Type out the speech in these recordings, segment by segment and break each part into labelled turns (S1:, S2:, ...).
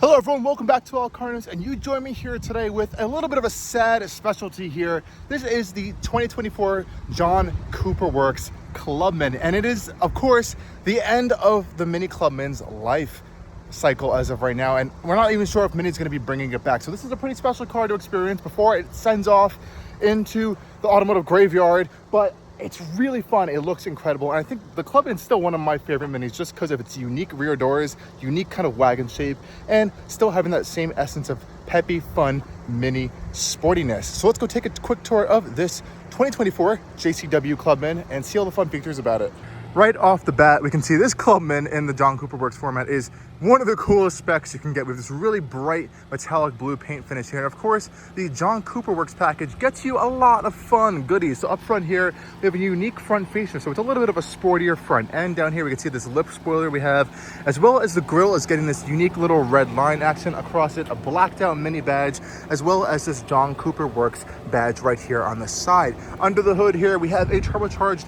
S1: Hello everyone, welcome back to Allcarnews, and you join me here today with a little bit of a sad specialty here. This is the 2024 John Cooper Works Clubman, and it is, of course, the end of the Mini Clubman's life cycle as of right now, and we're not even sure if Mini's going to be bringing it back. So this is a pretty special car to experience before it sends off into the automotive graveyard, but it's really fun. It looks incredible. And I think the Clubman is still one of my favorite Minis just because of its unique rear doors, unique kind of wagon shape, and still having that same essence of peppy, fun, Mini sportiness. So let's go take a quick tour of this 2024 JCW Clubman and see all the fun features about it. Right off the bat, we can see this Clubman in the John Cooper Works format is one of the coolest specs you can get with this really bright metallic blue paint finish here. And of course, the John Cooper Works package gets you a lot of fun goodies. So up front here, we have a unique front fascia. So it's a little bit of a sportier front end. Down here, we can see this lip spoiler we have, as well as the grille is getting this unique little red line action across it, a blacked out Mini badge, as well as this John Cooper Works badge right here on the side. Under the hood here, we have a turbocharged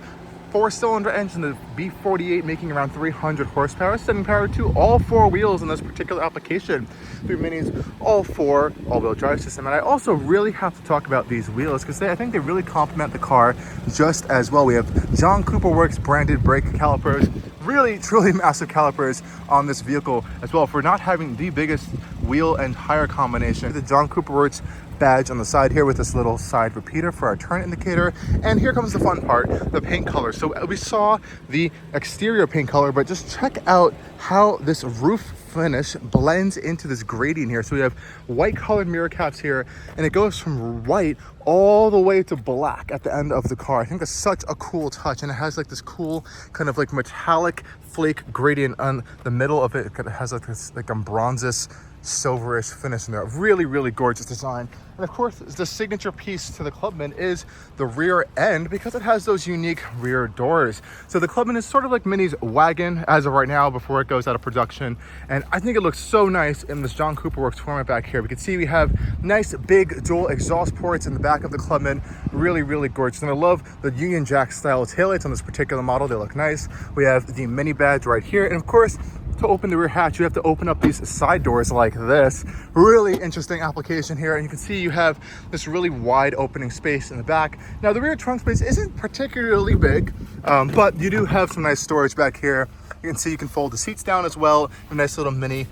S1: 4-cylinder engine, the B48, making around 300 horsepower, sending power to all four wheels in this particular application. Through Mini's all-wheel drive system. And I also really have to talk about these wheels because I think they really complement the car just as well. We have John Cooper Works branded brake calipers, really truly massive calipers on this vehicle as well, for not having the biggest wheel and tire combination. The John Cooper Works badge on the side here with this little side repeater for our turn indicator. And here comes the fun part, the paint color. So we saw the exterior paint color, but just check out how this roof finish blends into this gradient here. So we have white colored mirror caps here, and it goes from white all the way to black at the end of the car. I think that's such a cool touch, and it has like this cool kind of like metallic flake gradient on the middle of it. It has like this like a bronzes silverish finish in there. Really, really gorgeous design. And of course, the signature piece to the Clubman is the rear end, because it has those unique rear doors. So the Clubman is sort of like Mini's wagon as of right now before it goes out of production. And I think it looks so nice in this John Cooper Works format back here. We can see we have nice big dual exhaust ports in the back of the Clubman. Really, really gorgeous. And I love the Union Jack style taillights on this particular model. They look nice. We have the Mini badge right here. And of course, to open the rear hatch, you have to open up these side doors like this. Really interesting application here. And you can see you have this really wide opening space in the back. Now the rear trunk space isn't particularly big, but you do have some nice storage back here. You can see you can fold the seats down as well. A nice little mini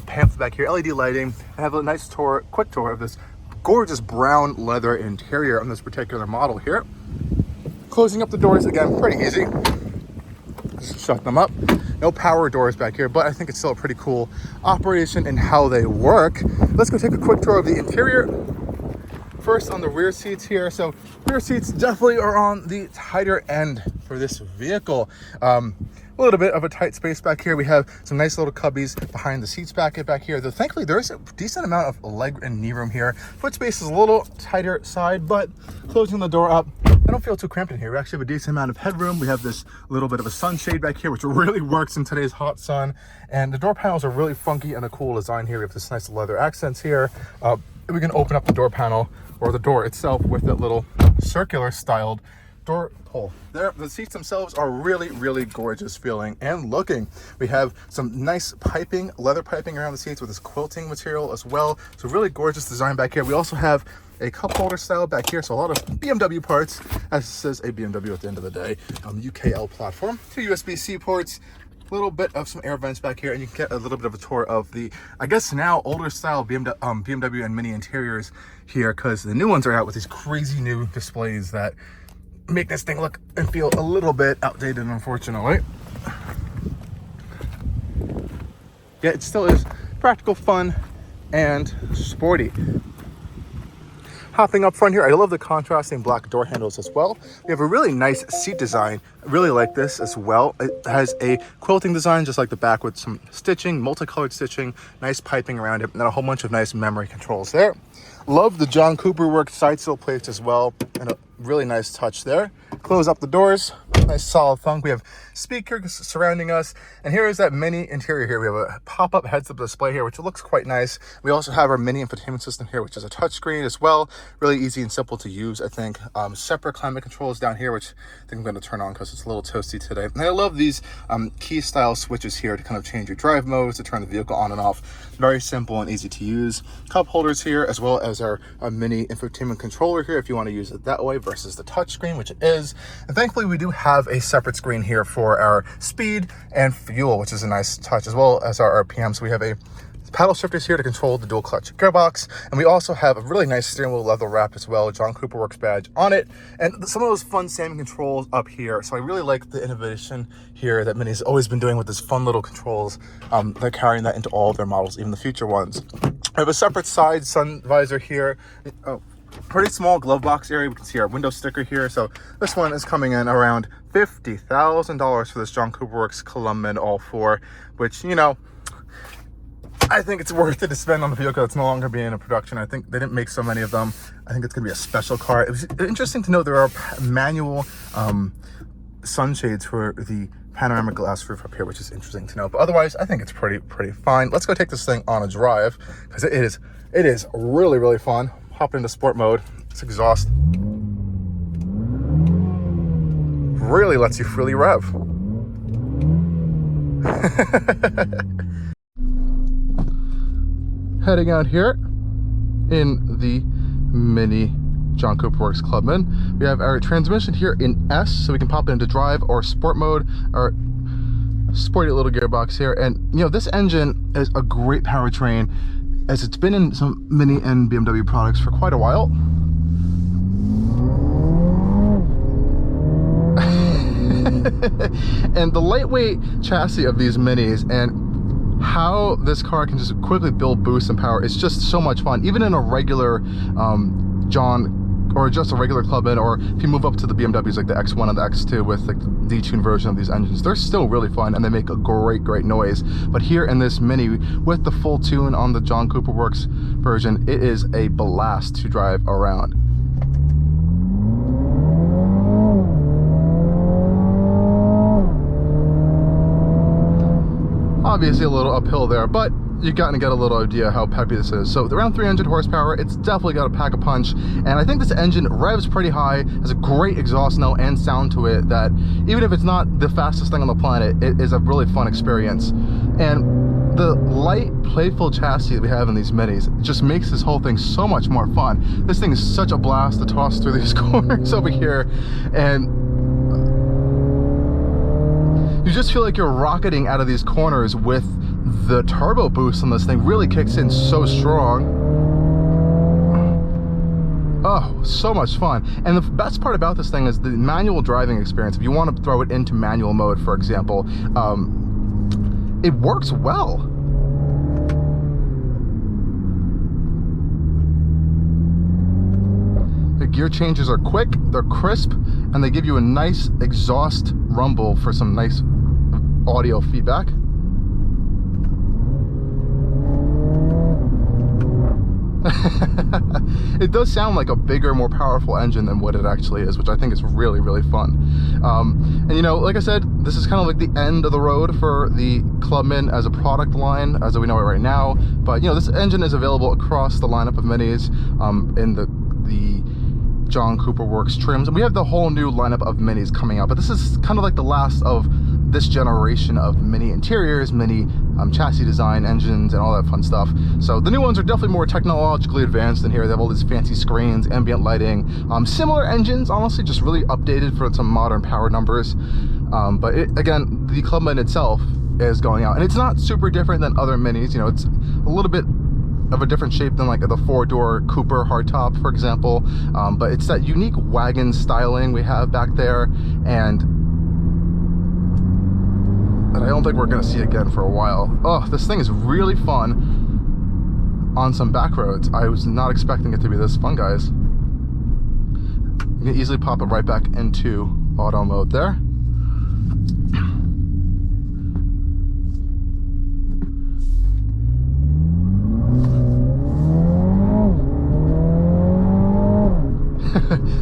S1: pamphlet back here, LED lighting. I have a nice quick tour of this gorgeous brown leather interior on this particular model here. Closing up the doors, again, pretty easy. Just shut them up. No power doors back here, but I think it's still a pretty cool operation in how they work. Let's go take a quick tour of the interior. First on the rear seats here. So rear seats definitely are on the tighter end for this vehicle. A little bit of a tight space back here. We have some nice little cubbies behind the seats back here. Though thankfully there's a decent amount of leg and knee room here. Foot space is a little tighter side, but closing the door up, I don't feel too cramped in here. We actually have a decent amount of headroom. We have this little bit of a sunshade back here, which really works in today's hot sun. And the door panels are really funky and a cool design here. We have this nice leather accents here. We can open up the door panel or the door itself with that little circular styled door pull there. The seats themselves are really, really gorgeous feeling and looking. We have some nice piping, leather piping around the seats with this quilting material as well. So really gorgeous design back here. We also have a cup holder style back here, so a lot of BMW parts, as it says a BMW at the end of the day, on the UKL platform. 2 USB-C ports, a little bit of some air vents back here, and you can get a little bit of a tour of the, I guess now, older style BMW and Mini interiors here, because the new ones are out with these crazy new displays that make this thing look and feel a little bit outdated, unfortunately. Yet it still is practical, fun, and sporty. Hopping up front here, I love the contrasting black door handles as well. We have a really nice seat design. I really like this as well. It has a quilting design just like the back with some stitching, multicolored stitching, nice piping around it, and then a whole bunch of nice memory controls there. Love the John Cooper Works side sill plates as well, and really nice touch there. Close up the doors, nice solid thunk. We have speakers surrounding us, and here is that mini interior here. We have a pop-up heads-up display here, which looks quite nice. We also have our mini infotainment system here, which is a touchscreen as well. Really easy and simple to use, I think. Separate climate controls down here, which I think I'm going to turn on because it's a little toasty today. And I love these key-style switches here to kind of change your drive modes, to turn the vehicle on and off. Very simple and easy to use. Cup holders here, as well as our mini infotainment controller here, if you want to use it that way versus the touchscreen, which it is. And thankfully, we do have a separate screen here for our speed and fuel, which is a nice touch, as well as our RPM. So we have a paddle shifters here to control the dual clutch gearbox, and we also have a really nice steering wheel leather wrap as well, John Cooper Works badge on it, and some of those fun salmon controls up here. So I really like the innovation here that Mini's always been doing with this fun little controls. They're carrying that into all of their models, even the future ones. I have a separate side sun visor here. Pretty small glove box area. We can see our window sticker here. So this one is coming in around $50,000 for this John Cooper Works Clubman all-4, which, you know, I think it's worth it to spend on the vehicle that's no longer being in production. I think they didn't make so many of them. I think it's going to be a special car. It was interesting to know there are manual sunshades for the panoramic glass roof up here, which is interesting to know. But otherwise, I think it's pretty fine. Let's go take this thing on a drive, because it is really, really fun. Hop into sport mode. This exhaust really lets you freely rev. Heading out here in the Mini John Cooper Works Clubman. We have our transmission here in S, so we can pop it into drive or sport mode, or sporty little gearbox here. And you know, this engine is a great powertrain, as it's been in some Mini and BMW products for quite a while. And the lightweight chassis of these Minis and how this car can just quickly build boost and power is just so much fun. Even in a regular John, or just a regular Clubman, or if you move up to the BMWs like the X1 and the X2 with like the detuned version of these engines, they're still really fun and they make a great noise. But here in this Mini with the full tune on the John Cooper Works version, it is a blast to drive around. Obviously a little uphill there, but you've gotten to get a little idea how peppy this is. So around 300 horsepower, it's definitely got a pack a punch, and I think this engine revs pretty high, has a great exhaust note and sound to it that even if it's not the fastest thing on the planet, it is a really fun experience. And the light, playful chassis that we have in these Minis just makes this whole thing so much more fun. This thing is such a blast to toss through these corners over here, and you just feel like you're rocketing out of these corners with the turbo boost on this thing. Really kicks in so strong. Oh, so much fun. And the best part about this thing is the manual driving experience. If you want to throw it into manual mode, for example, it works well. The gear changes are quick, they're crisp, and they give you a nice exhaust rumble for some nice audio feedback. It does sound like a bigger, more powerful engine than what it actually is, which I think is really fun. And you know, like I said, this is kind of like the end of the road for the Clubman as a product line as we know it right now. But you know, this engine is available across the lineup of Minis in the John Cooper Works trims, and we have the whole new lineup of Minis coming out. But this is kind of like the last of this generation of Mini interiors, Mini chassis design, engines, and all that fun stuff. So the new ones are definitely more technologically advanced in here. They have all these fancy screens, ambient lighting, similar engines, honestly, just really updated for some modern power numbers. But again, the Clubman itself is going out, and it's not super different than other Minis. You know, it's a little bit of a different shape than like the four-door Cooper hardtop, for example, but it's that unique wagon styling we have back there, and that I don't think we're going to see again for a while. Oh, this thing is really fun on some back roads. I was not expecting it to be this fun, guys. You can easily pop it right back into auto mode there.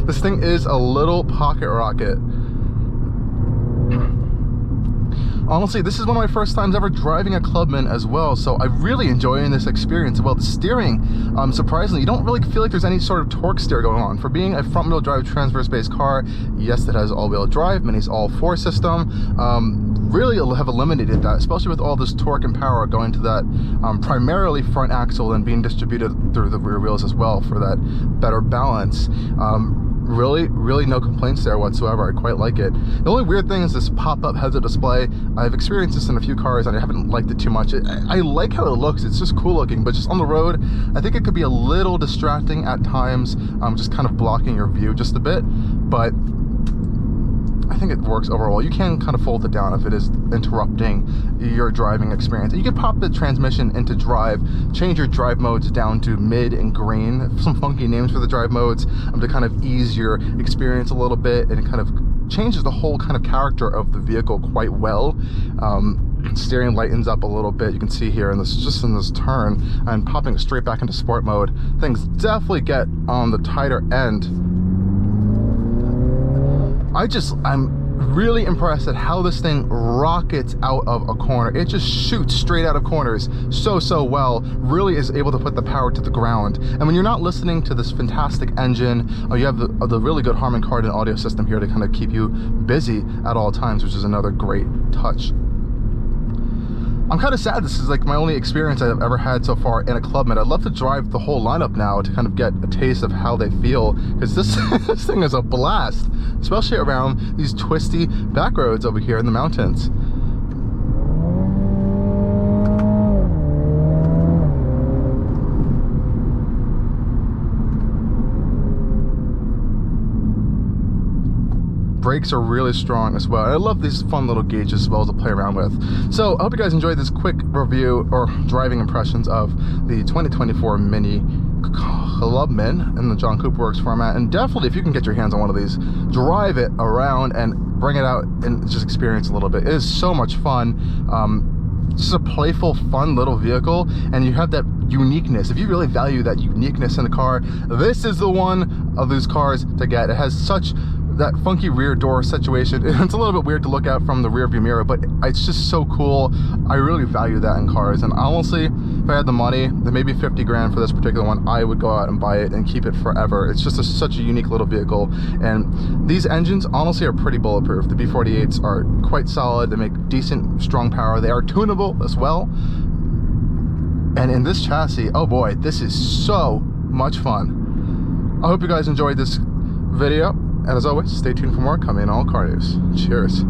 S1: This thing is a little pocket rocket. Honestly, this is one of my first times ever driving a Clubman as well, so I'm really enjoying this experience. Well, the steering, surprisingly, you don't really feel like there's any sort of torque steer going on. For being a front-wheel drive transverse-based car, yes, it has all-wheel drive, Mini's all-4 system, really have eliminated that, especially with all this torque and power going to that primarily front axle and being distributed through the rear wheels as well for that better balance. Really no complaints there whatsoever. I quite like it. The only weird thing is this pop-up heads-up display. I've experienced this in a few cars and I haven't liked it too much. I like how it looks, it's just cool looking, but just on the road, I think it could be a little distracting at times, just kind of blocking your view just a bit, but I think it works overall. You can kind of fold it down if it is interrupting your driving experience. You can pop the transmission into drive, change your drive modes down to mid and green, some funky names for the drive modes, to kind of ease your experience a little bit, and it kind of changes the whole kind of character of the vehicle quite well. Steering lightens up a little bit, you can see here in this, just in this turn, and popping straight back into sport mode, things definitely get on the tighter end. I'm really impressed at how this thing rockets out of a corner. It just shoots straight out of corners so well, really is able to put the power to the ground. And when you're not listening to this fantastic engine, you have the really good Harman Kardon audio system here to kind of keep you busy at all times, which is another great touch. I'm kind of sad this is like my only experience I've ever had so far in a Clubman. I'd love to drive the whole lineup now to kind of get a taste of how they feel, because this thing is a blast, especially around these twisty back roads over here in the mountains. Brakes are really strong as well. I love these fun little gauges as well to play around with. So I hope you guys enjoyed this quick review or driving impressions of the 2024 Mini Clubman in the John Cooper Works format. And definitely, if you can get your hands on one of these, drive it around and bring it out and just experience a little bit. It is so much fun. Just a playful, fun little vehicle, and you have that uniqueness. If you really value that uniqueness in the car, this is the one of those cars to get. It has such that funky rear door situation. It's a little bit weird to look at from the rear view mirror, but it's just so cool. I really value that in cars, and honestly, if I had the money, then maybe 50 grand for this particular one, I would go out and buy it and keep it forever. It's just such a unique little vehicle, and these engines honestly are pretty bulletproof. The B48s are quite solid. They make decent, strong power. They are tunable as well, and in this chassis, oh boy, this is so much fun. I hope you guys enjoyed this video. And as always, stay tuned for more coming in Allcarnews. Cheers.